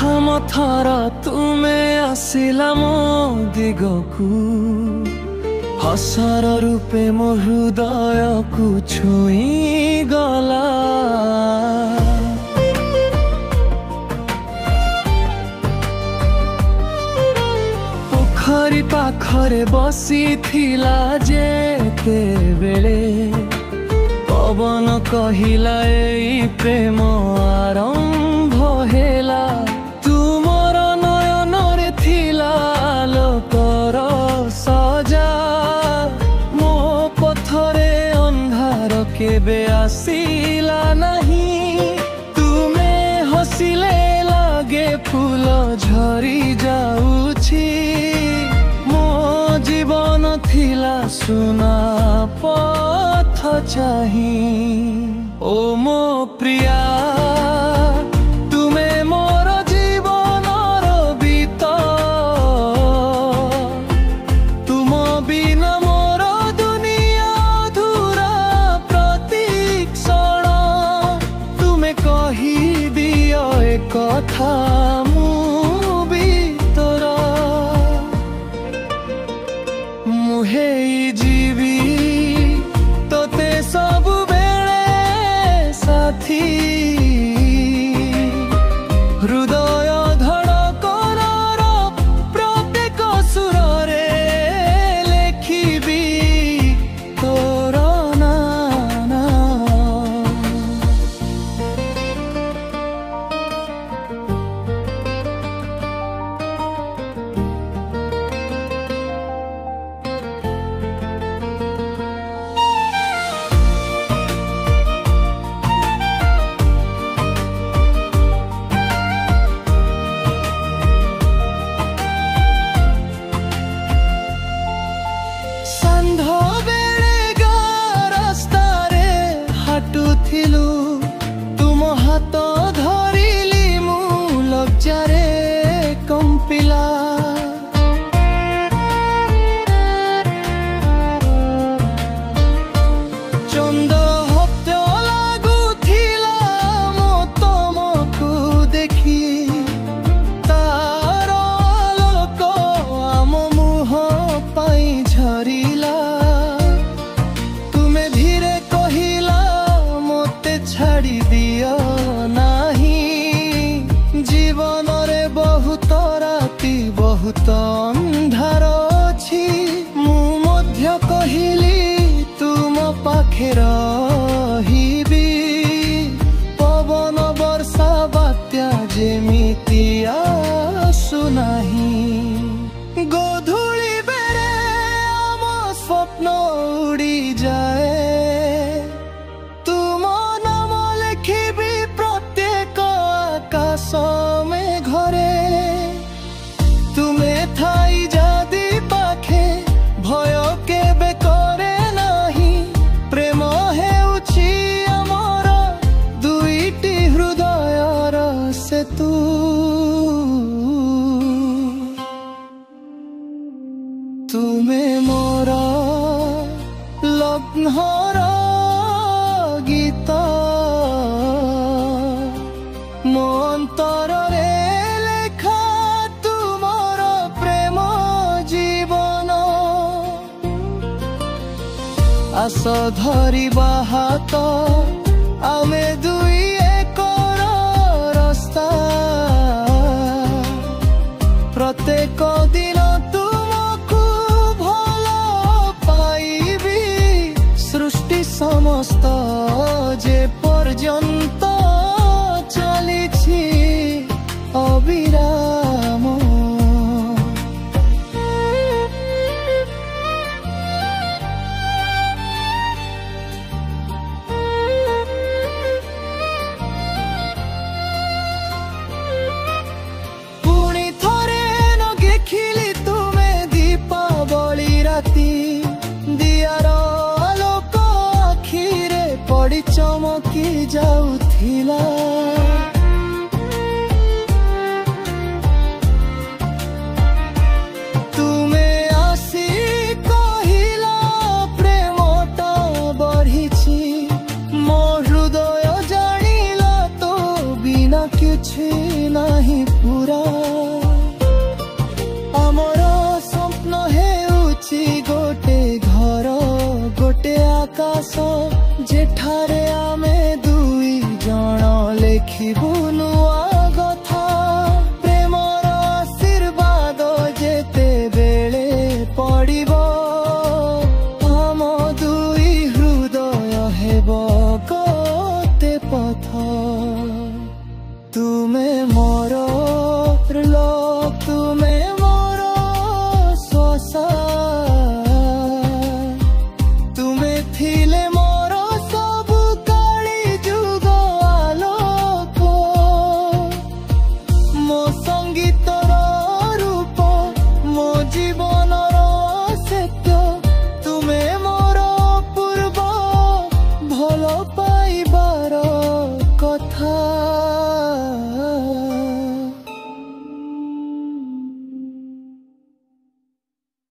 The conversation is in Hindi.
प्रथम थर तुमे आसिला मो दिगकू हसर रूपे मो हृदय को छुई गला। पोखरी पाखरे बसी थिला जेते बेले पवन कहिला एई प्रेम आरंभ हेला। तुमर नयन रे थिला लोकर सजा मो पथरे अंधार केबे आसिला नहीं। तुमे हसिले लागे फूल झरी जाउछि मो जीवन थिला सुना पथ चाही। ओ मो प्रिया तुमे मोर जीवनर बीत तुम बिना मोर दुनिया अधूरा प्रति क्षण। तुमे कही दियो ए कथा मु भीतर मुहे जीवी तोते सब बेले साथी। हृदय धड़कनर प्रत्येक सुर रे लेखिबी तोर नाम। सांध बेले गा रास्तारे हाटुथिलु तुम हाथ धरिली मु लज्जारे कंपिला। चंद हत्य लागुथिला मो तमकु देखी तार लोक आम मुह पाई झरिला। तुमे धीरे कहिला मोते छाड़ी दियो नाही। जीवन रे बहुत राति बहुत अंधार अछि मु मध्य कहिली तुम पाखे रहिबी। पवन वर्षा बात्या जेमिति आसु नाही। गोधूली बेरे आम स्वप्न उड़ी जाए तुम नाम लिखिबी प्रत्येक आकाश में घरे। तुमे थाई जादी पाखे भय केबे करे नाही। प्रेम हेउछि अमर दुईटी हृदयर सेतु। तुमे मोर लग्नर गीत मो अंतर रे लेखा तुमर प्रेम जीवन। आस धरिबा हाथ आमे दुई एकर रास्ता। प्रत्येक दिन तुमको भल पाइबी सृष्टि समस्त जे पर्यंत चलिछि अविराम। पुणी थरे न देखिली तुमे दीपावली राती। दियार आलोक आखिरे पड़ी चमकी जाउथिला। तुमे आसी कहिला प्रेमटा बढ़िछि मो हृदय जानिला तो बिना किछि नहीं। जेठारे आमे दुई जण लेखिबु